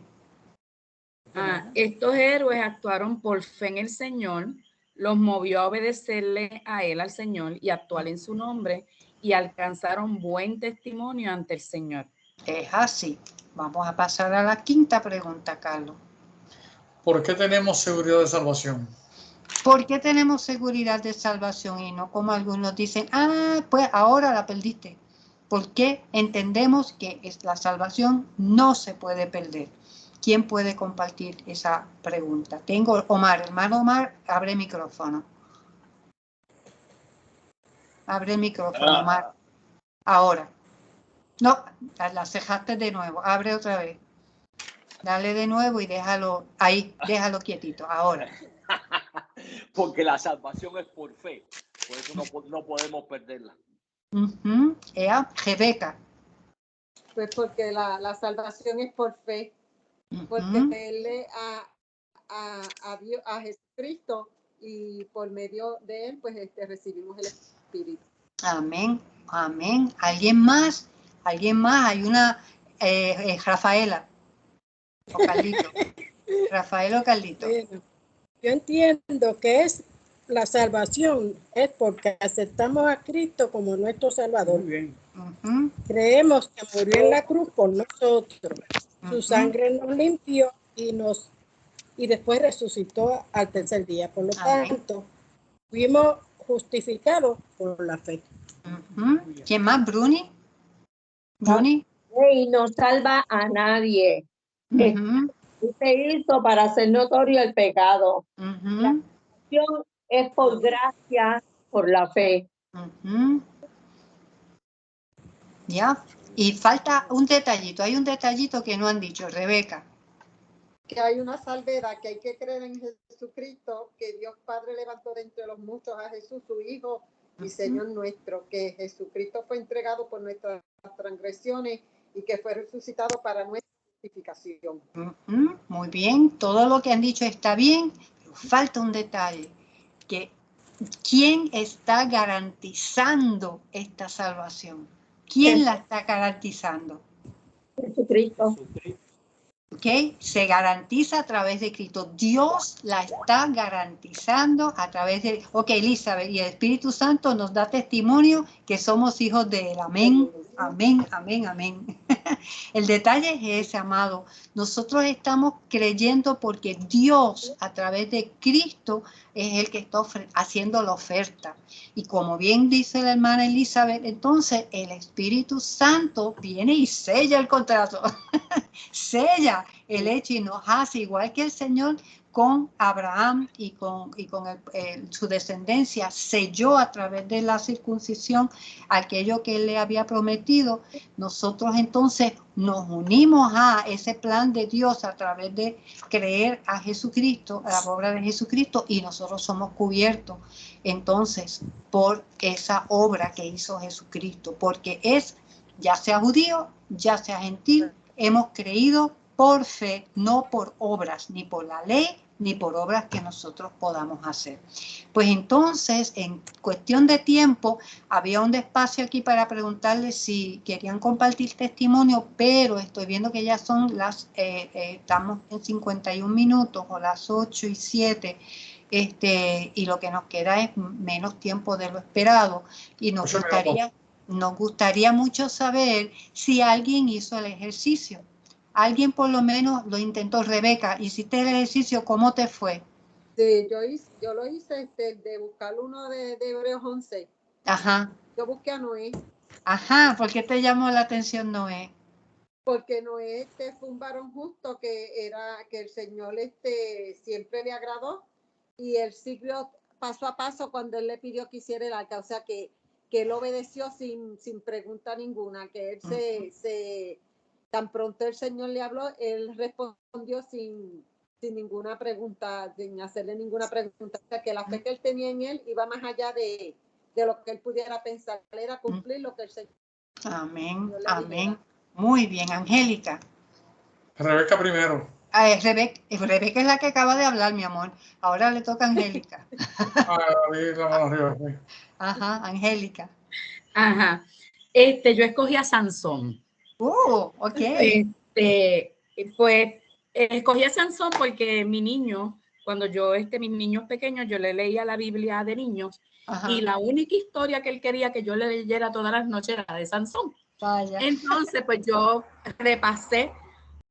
Estos héroes actuaron por fe en el Señor, los movió a obedecerle a él, al Señor, y actuar en su nombre, y alcanzaron buen testimonio ante el Señor. Es así. Vamos a pasar a la quinta pregunta, Carlos. ¿Por qué tenemos seguridad de salvación? ¿Por qué tenemos seguridad de salvación y no como algunos dicen, pues ahora la perdiste? Porque entendemos que la salvación no se puede perder. ¿Quién puede compartir esa pregunta? Tengo Omar, hermano Omar, abre el micrófono. Abre el micrófono, Omar. Ahora. No, la cejaste de nuevo. Abre otra vez. Dale de nuevo y déjalo ahí, déjalo quietito. Ahora. Porque la salvación es por fe. Por eso no podemos perderla. Rebeca. Pues porque la salvación es por fe. Porque creerle a Jesucristo y por medio de él, pues recibimos el Espíritu. Amén. ¿Alguien más? Hay una Rafaela o Carlito. Rafael o Carlito. Bueno, yo entiendo que es la salvación es porque aceptamos a Cristo como nuestro Salvador. Muy bien. Creemos que murió en la cruz por nosotros. Su sangre nos limpió y después resucitó al tercer día. Por lo tanto, fuimos justificados por la fe. ¿Quién más? ¿Bruni? Y no salva a nadie. se hizo para hacer notorio el pecado. Ujú, La salvación es por gracia, por la fe. ujú. Ya. Y falta un detallito. Hay un detallito que no han dicho, Rebeca. Que hay una salvedad, que hay que creer en Jesucristo, que Dios Padre levantó de entre los muertos a Jesús, su Hijo y Señor nuestro, que Jesucristo fue entregado por nuestras transgresiones y que fue resucitado para nuestra justificación. Ujú, muy bien, todo lo que han dicho está bien, pero falta un detalle, que ¿quién está garantizando esta salvación? ¿Quién la está garantizando? Jesucristo. ¿Ok? Se garantiza a través de Cristo. Dios la está garantizando a través de... Ok, Elizabeth, y el Espíritu Santo nos da testimonio que somos hijos de Él. Amén, amén, amén, amén. El detalle es ese, amado. Nosotros estamos creyendo porque Dios, a través de Cristo, es el que está haciendo la oferta. Y como bien dice la hermana Elizabeth, entonces el Espíritu Santo viene y sella el contrato. Sella el hecho y nos hace igual que el Señor con Abraham y con su descendencia, selló a través de la circuncisión aquello que él le había prometido. Nosotros entonces nos unimos a ese plan de Dios a través de creer a Jesucristo, a la obra de Jesucristo, y nosotros somos cubiertos entonces por esa obra que hizo Jesucristo, porque es, ya sea judío, ya sea gentil, hemos creído por fe, no por obras, ni por la ley, ni por obras que nosotros podamos hacer. Pues entonces, en cuestión de tiempo, había un espacio aquí para preguntarles si querían compartir testimonio, pero estoy viendo que ya son estamos en 51 minutos o las 8:07, y lo que nos queda es menos tiempo de lo esperado, y nos gustaría mucho saber si alguien hizo el ejercicio. Alguien por lo menos lo intentó. Rebeca, ¿hiciste el ejercicio? ¿Cómo te fue? Sí, yo lo hice de buscar uno de Hebreos 11. Ajá. Yo busqué a Noé. Ajá, ¿por qué te llamó la atención Noé? Porque Noé fue un varón justo que el Señor siempre le agradó, y él siguió paso a paso cuando él le pidió que hiciera el arca, o sea que él obedeció sin pregunta ninguna, que él tan pronto el Señor le habló, él respondió sin ninguna pregunta, sin hacerle ninguna pregunta, o sea que la fe que él tenía en él iba más allá de lo que él pudiera pensar, era cumplir lo que el Señor. Amén, amén. Muy bien, Angélica. Rebeca primero. Rebeca es la que acaba de hablar, mi amor. Ahora le toca a Angélica. Ajá, Angélica. Ajá. Yo escogí a Sansón. Ok. Pues escogí a Sansón porque mi niño, cuando mis niños pequeños, yo le leía la Biblia de niños. Ajá. Y la única historia que él quería que yo le leyera todas las noches era de Sansón. Vaya. Entonces, pues yo repasé,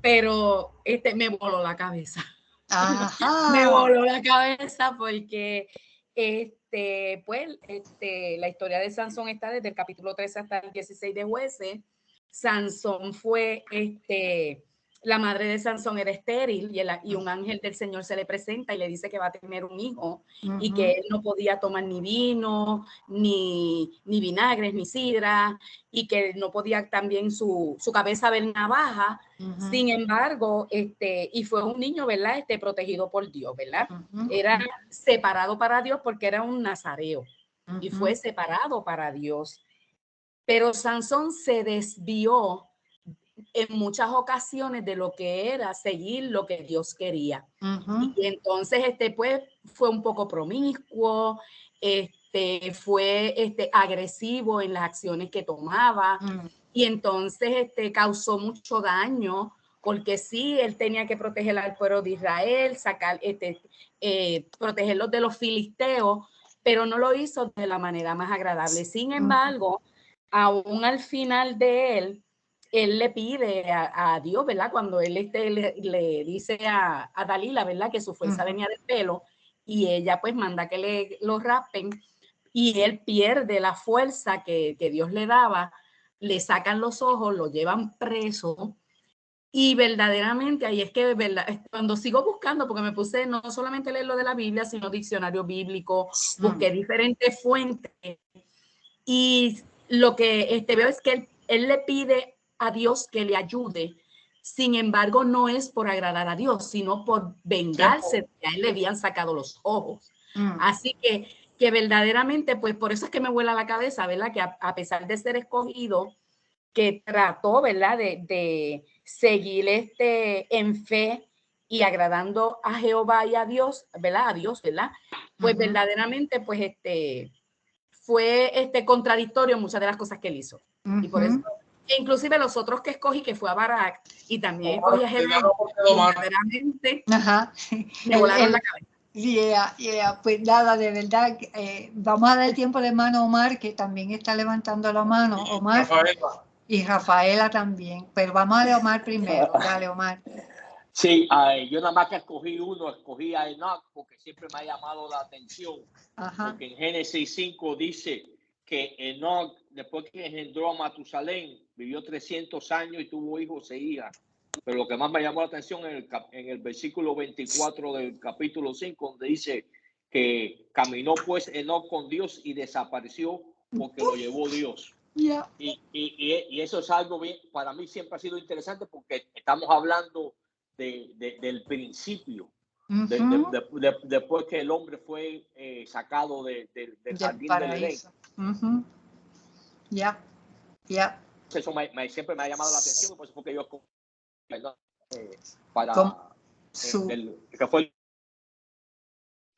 pero me voló la cabeza. Ajá. Me voló la cabeza porque la historia de Sansón está desde el capítulo 13 hasta el 16 de Jueces. Sansón fue, la madre de Sansón era estéril y un ángel del Señor se le presenta y le dice que va a tener un hijo y que él no podía tomar ni vino, ni vinagres, ni sidra, y que no podía también su cabeza ver navaja. Sin embargo, y fue un niño, ¿verdad? Protegido por Dios, ¿verdad? Era separado para Dios porque era un nazareo y fue separado para Dios. Pero Sansón se desvió en muchas ocasiones de lo que era seguir lo que Dios quería. Y entonces, pues, fue un poco promiscuo, fue agresivo en las acciones que tomaba. Y entonces causó mucho daño, porque sí, él tenía que proteger al pueblo de Israel, protegerlos de los filisteos, pero no lo hizo de la manera más agradable. Sin embargo, aún al final de él le pide a Dios, ¿verdad? Cuando él le dice a Dalila, ¿verdad? Que su fuerza venía del pelo, y ella pues manda que lo rapen, y él pierde la fuerza que Dios le daba, le sacan los ojos, lo llevan preso, Y verdaderamente ahí es que cuando sigo buscando, porque me puse no solamente leer lo de la Biblia, sino diccionario bíblico, busqué diferentes fuentes, y lo que veo es que él le pide a Dios que le ayude. Sin embargo, no es por agradar a Dios, sino por vengarse de que a él le habían sacado los ojos. Así que verdaderamente, pues por eso es que me vuela la cabeza, ¿verdad? Que a pesar de ser escogido, que trató, ¿verdad? De seguir en fe y agradando a Jehová y a Dios, ¿verdad? A Dios, ¿verdad? Pues verdaderamente, pues fue contradictorio en muchas de las cosas que él hizo. Y por eso, inclusive los otros que escogí, que fue a Barak, y también escogí a Gedeón, verdaderamente me volaron la cabeza. Pues nada, de verdad, vamos a dar tiempo de hermano a Omar, que también está levantando la mano. Omar. Y Rafaela también, pero vamos a de Omar primero. Dale, Omar. Sí, yo nada más que escogí a Enoch porque siempre me ha llamado la atención. Porque en Génesis 5 dice que Enoch, después que engendró a Matusalén, vivió 300 años y tuvo hijos e hijas. Pero lo que más me llamó la atención en el versículo 24 del capítulo 5, donde dice que caminó pues Enoch con Dios y desapareció porque lo llevó Dios. Yeah. Y eso es algo bien, para mí siempre ha sido interesante porque estamos hablando del principio, después que el hombre fue sacado del jardín del Edén. Eso siempre me ha llamado la atención, por eso fue que yo que fue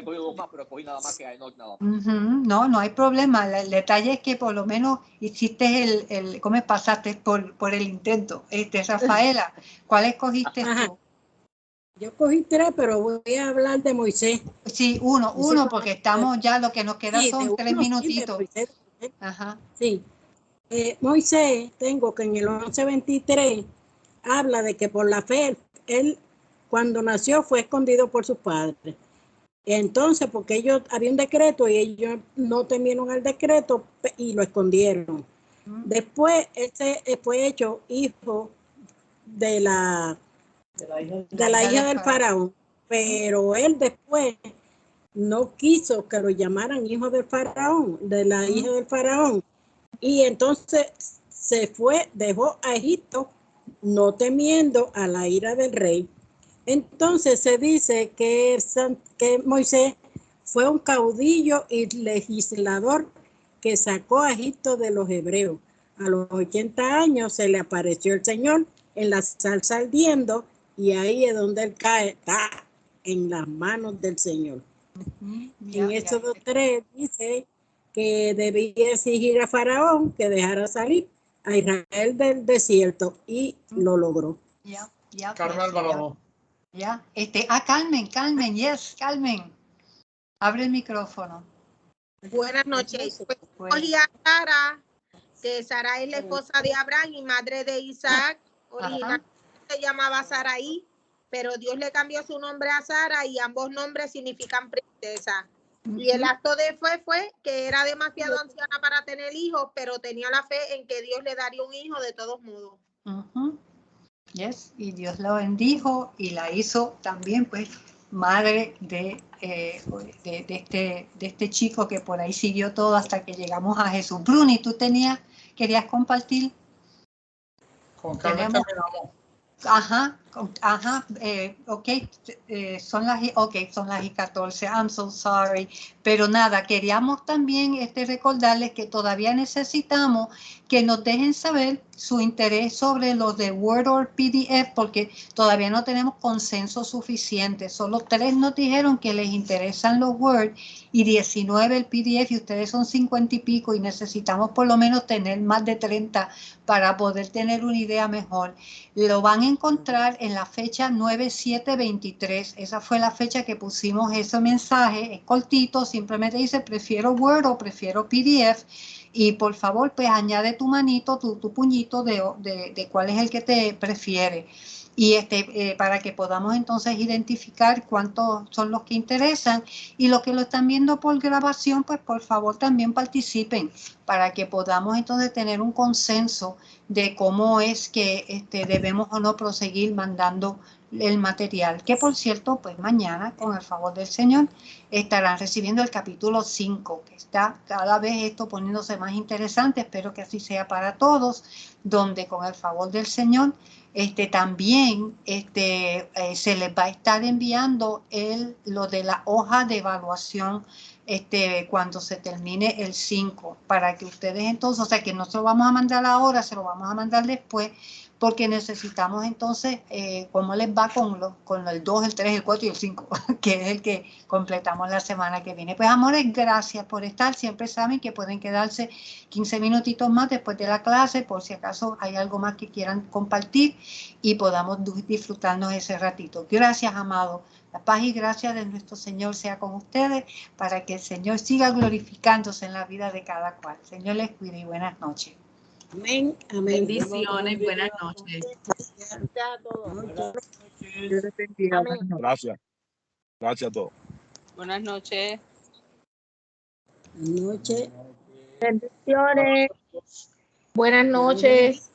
pero cogí nada más que a Enoch nada más. No hay problema. El detalle es que por lo menos hiciste ¿cómo pasaste por el intento? Rafaela, ¿cuál escogiste tú? Yo cogí 3, pero voy a hablar de Moisés. Sí, uno, porque estamos ya, lo que nos queda son 3 minutitos. Sí. Moisés, tengo que en el 11:23 habla de que por la fe, él cuando nació fue escondido por sus padres. Entonces, porque ellos había un decreto y ellos no temieron al decreto y lo escondieron. Después, fue hecho hijo de la hija del faraón, pero él después no quiso que lo llamaran hijo del faraón, de la hija del faraón, y entonces se fue, dejó a Egipto, no temiendo a la ira del rey. Entonces se dice que Moisés fue un caudillo y legislador que sacó a Egipto de los hebreos. A los 80 años se le apareció el Señor en la salsa ardiendo, y ahí es donde él cae, está en las manos del Señor. En Éxodo 3 dice que debía exigir a Faraón que dejara salir a Israel del desierto, y lo logró. Carmen Alvarado. Carmen, yes, Carmen. Abre el micrófono. Buenas noches. Cogí a Sara, que Sara es la esposa de Abraham y madre de Isaac. Originalmente se llamaba Saraí, pero Dios le cambió su nombre a Sara y ambos nombres significan princesa. Y el acto de fe fue que era demasiado anciana para tener hijos, pero tenía la fe en que Dios le daría un hijo de todos modos. Yes, y Dios la bendijo y la hizo también, pues, madre de este chico que por ahí siguió todo hasta que llegamos a Jesús. Bruni, ¿tú querías compartir? Con Carmen terminamos. Son las y 14, I'm so sorry, pero nada, queríamos también recordarles que todavía necesitamos que nos dejen saber su interés sobre los de Word or PDF, porque todavía no tenemos consenso suficiente. Solo 3 nos dijeron que les interesan los Word y 19 el PDF, y ustedes son 50 y pico, y necesitamos por lo menos tener más de 30 para poder tener una idea mejor. Lo van a encontrar en la fecha 9723. Esa fue la fecha que pusimos ese mensaje. Es cortito, simplemente dice prefiero Word o prefiero PDF. Y por favor, pues añade tu manito, tu puñito de cuál es el que te prefiere. y para que podamos entonces identificar cuántos son los que interesan, y los que lo están viendo por grabación, pues por favor también participen para que podamos entonces tener un consenso de cómo es que debemos o no proseguir mandando el material, que por cierto, pues mañana, con el favor del Señor, estarán recibiendo el capítulo 5, que está cada vez esto poniéndose más interesante. Espero que así sea para todos, donde con el favor del Señor también se les va a estar enviando lo de la hoja de evaluación cuando se termine el 5, para que ustedes entonces, o sea que no se lo vamos a mandar ahora, se lo vamos a mandar después, porque necesitamos entonces cómo les va con el 2, el 3, el 4 y el 5, que es el que completamos la semana que viene. Pues amores, gracias por estar. Siempre saben que pueden quedarse 15 minutitos más después de la clase, por si acaso hay algo más que quieran compartir y podamos disfrutarnos ese ratito. Gracias, amado. La paz y gracia de nuestro Señor sea con ustedes, para que el Señor siga glorificándose en la vida de cada cual. Señor les cuide y buenas noches. Amén. Amén. Bendiciones, buenas noches. Gracias. Gracias a todos. Buenas noches. Buenas noches. Bendiciones. Buenas noches.